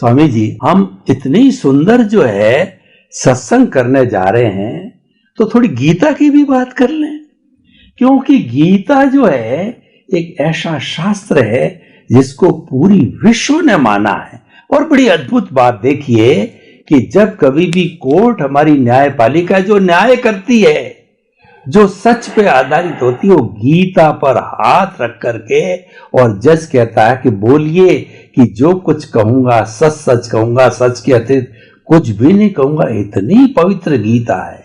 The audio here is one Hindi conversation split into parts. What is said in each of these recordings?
स्वामी जी, हम इतनी सुंदर जो है सत्संग करने जा रहे हैं, तो थोड़ी गीता की भी बात कर लें, क्योंकि गीता जो है एक ऐसा शास्त्र है जिसको पूरी विश्व ने माना है। और बड़ी अद्भुत बात देखिए कि जब कभी भी कोर्ट, हमारी न्यायपालिका जो न्याय करती है, जो सच पे आधारित होती है, वो गीता पर हाथ रख करके, और जज कहता है कि बोलिए कि जो कुछ कहूंगा सच सच कहूंगा, सच के अतिरिक्त कुछ भी नहीं कहूंगा। इतनी पवित्र गीता है।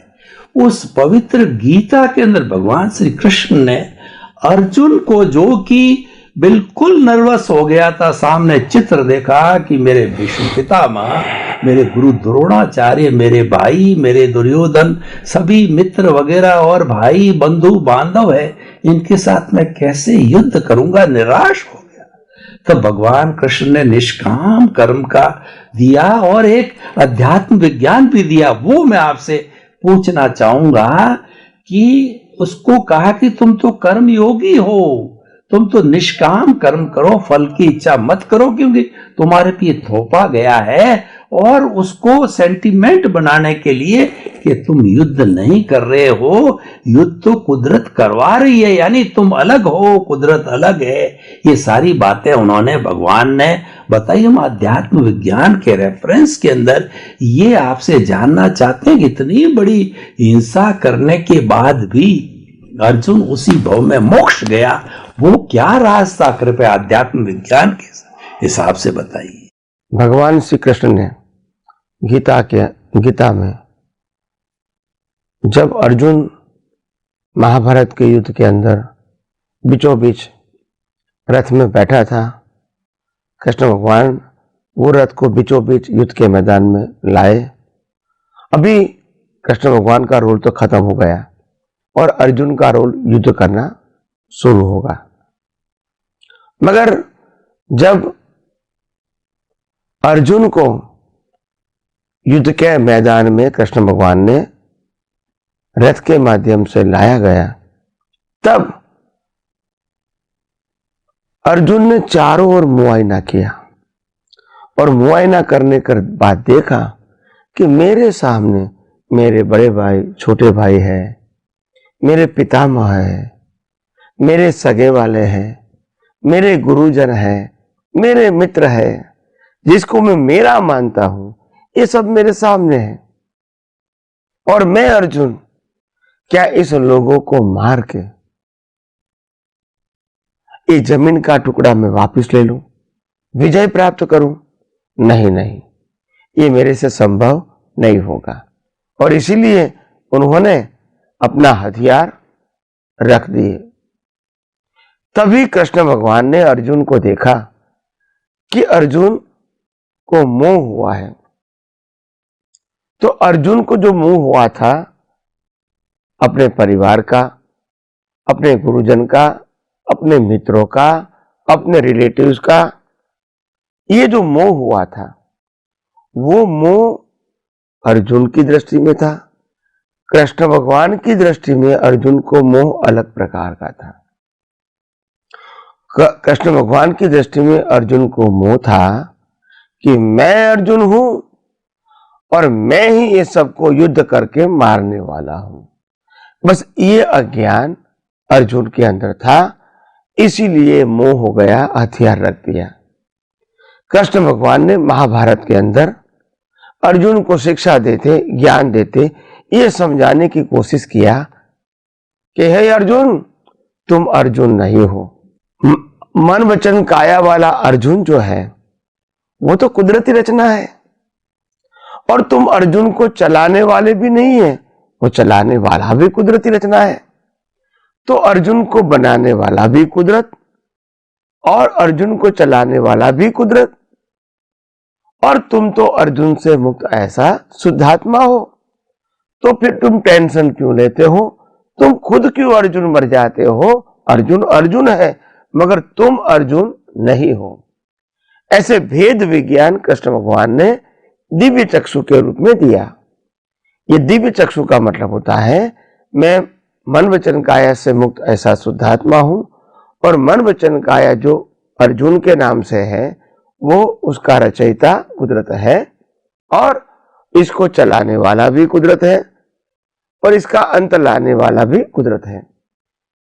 उस पवित्र गीता के अंदर भगवान श्री कृष्ण ने अर्जुन को, जो कि बिल्कुल नर्वस हो गया था, सामने चित्र देखा कि मेरे भीष्म पितामह, मेरे गुरु द्रोणाचार्य, मेरे भाई, मेरे दुर्योधन, सभी मित्र वगैरह और भाई बंधु बांधव है, इनके साथ मैं कैसे युद्ध करूंगा, निराश हो गया। तो भगवान कृष्ण ने निष्काम कर्म का दिया और एक अध्यात्म विज्ञान भी दिया। वो मैं आपसे पूछना चाहूंगा कि उसको कहा कि तुम तो कर्म योगी हो, तुम तो निष्काम कर्म करो, फल की इच्छा मत करो, क्योंकि तुम्हारे पे थोपा गया है। और उसको सेंटिमेंट बनाने के लिए कि तुम युद्ध नहीं कर रहे हो, युद्ध तो कुदरत करवा रही है, यानी तुम अलग हो, कुदरत अलग है। ये सारी बातें उन्होंने, भगवान ने बताई। हम अध्यात्म विज्ञान के रेफरेंस के अंदर ये आपसे जानना चाहते हैं कि इतनी बड़ी हिंसा करने के बाद भी अर्जुन उसी भव में मोक्ष गया, वो क्या राज था? कृपया अध्यात्म विज्ञान के हिसाब से बताइए। भगवान श्री कृष्ण ने गीता में जब अर्जुन महाभारत के युद्ध के अंदर बीचों बीच रथ में बैठा था, कृष्ण भगवान वो रथ को बीचों बीच युद्ध के मैदान में लाए। अभी कृष्ण भगवान का रोल तो खत्म हो गया और अर्जुन का रोल युद्ध करना शुरू होगा। मगर जब अर्जुन को युद्ध के मैदान में कृष्ण भगवान ने रथ के माध्यम से लाया गया, तब अर्जुन ने चारों ओर मुआयना किया और मुआयना करने के बाद देखा कि मेरे सामने मेरे बड़े भाई, छोटे भाई है, मेरे पितामह है, मेरे सगे वाले हैं, मेरे गुरुजन है, मेरे मित्र है, जिसको मैं मेरा मानता हूं, ये सब मेरे सामने है। और मैं अर्जुन क्या इस लोगों को मार के ये जमीन का टुकड़ा मैं वापस ले लूं, विजय प्राप्त करूं? नहीं नहीं, ये मेरे से संभव नहीं होगा। और इसीलिए उन्होंने अपना हथियार रख दिए। तभी कृष्ण भगवान ने अर्जुन को देखा कि अर्जुन को मोह हुआ है। तो अर्जुन को जो मोह हुआ था अपने परिवार का, अपने गुरुजन का, अपने मित्रों का, अपने रिलेटिव्स का, ये जो मोह हुआ था, वो मोह अर्जुन की दृष्टि में था। कृष्ण भगवान की दृष्टि में अर्जुन को मोह अलग प्रकार का था। कृष्ण भगवान की दृष्टि में अर्जुन को मोह था कि मैं अर्जुन हूं और मैं ही ये सबको युद्ध करके मारने वाला हूं। बस ये अज्ञान अर्जुन के अंदर था, इसीलिए मोह हो गया, हथियार रख दिया। कृष्ण भगवान ने महाभारत के अंदर अर्जुन को शिक्षा देते, ज्ञान देते, ये समझाने की कोशिश किया कि हे अर्जुन, तुम अर्जुन नहीं हो। मन वचन काया वाला अर्जुन जो है वो तो कुदरती रचना है, और तुम अर्जुन को चलाने वाले भी नहीं है, वो चलाने वाला भी कुदरती रचना है। तो अर्जुन को बनाने वाला भी कुदरत और अर्जुन को चलाने वाला भी कुदरत, और तुम तो अर्जुन से मुक्त ऐसा शुद्धात्मा हो। तो फिर तुम टेंशन क्यों लेते हो? तुम खुद क्यों अर्जुन मर जाते हो? अर्जुन अर्जुन है, मगर तुम अर्जुन नहीं हो। ऐसे भेद विज्ञान कृष्ण भगवान ने दिव्य चक्षु के रूप में दिया। ये दिव्य चक्षु का मतलब होता है मैं मन वचन काया से मुक्त ऐसा शुद्धात्मा हूं, और मन वचन काया जो अर्जुन के नाम से है वो उसका रचयिता कुदरत है और इसको चलाने वाला भी कुदरत है और इसका अंत लाने वाला भी कुदरत है।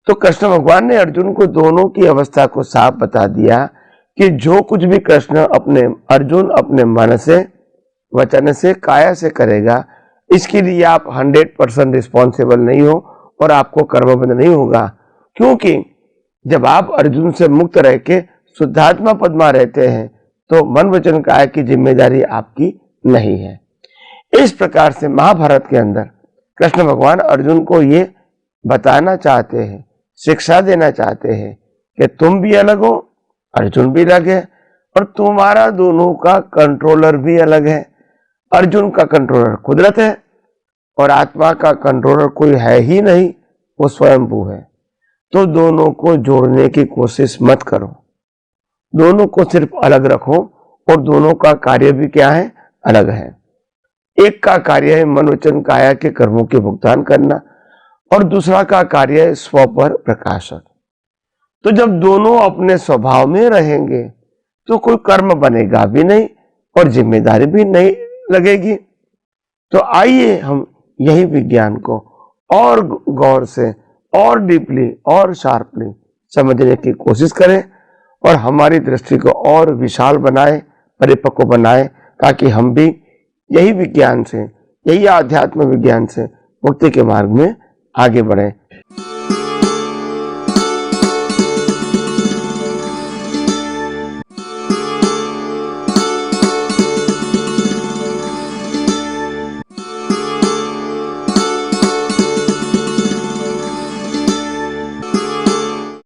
तो कृष्ण भगवान ने अर्जुन को दोनों की अवस्था को साफ बता दिया कि जो कुछ भी अर्जुन अपने मन से, वचन से, काया से करेगा, इसके लिए आप 100% रिस्पॉन्सिबल नहीं हो और आपको कर्मबंध नहीं होगा, क्योंकि जब आप अर्जुन से मुक्त रह के शुद्धात्मा पद में रहते हैं तो मन वचन काया की जिम्मेदारी आपकी नहीं है। इस प्रकार से महाभारत के अंदर कृष्ण भगवान अर्जुन को ये बताना चाहते हैं, शिक्षा देना चाहते हैं कि तुम भी अलग हो, अर्जुन भी अलग है और तुम्हारा दोनों का कंट्रोलर भी अलग है। अर्जुन का कंट्रोलर कुदरत है और आत्मा का कंट्रोलर कोई है ही नहीं, वो स्वयंभू है। तो दोनों को जोड़ने की कोशिश मत करो, दोनों को सिर्फ अलग रखो और दोनों का कार्य भी क्या है, अलग है। एक का कार्य है मन वचन काया के कर्मों के भुगतान करना और दूसरा का कार्य है स्व पर प्रकाशन। तो जब दोनों अपने स्वभाव में रहेंगे तो कोई कर्म बनेगा भी नहीं और जिम्मेदारी भी नहीं लगेगी। तो आइए हम यही विज्ञान को और गौर से और डीपली और शार्पली समझने की कोशिश करें और हमारी दृष्टि को और विशाल बनाए, परिपक्व बनाए, ताकि हम भी यही विज्ञान से, यही आध्यात्म विज्ञान से मुक्ति के मार्ग में आगे बढ़ें।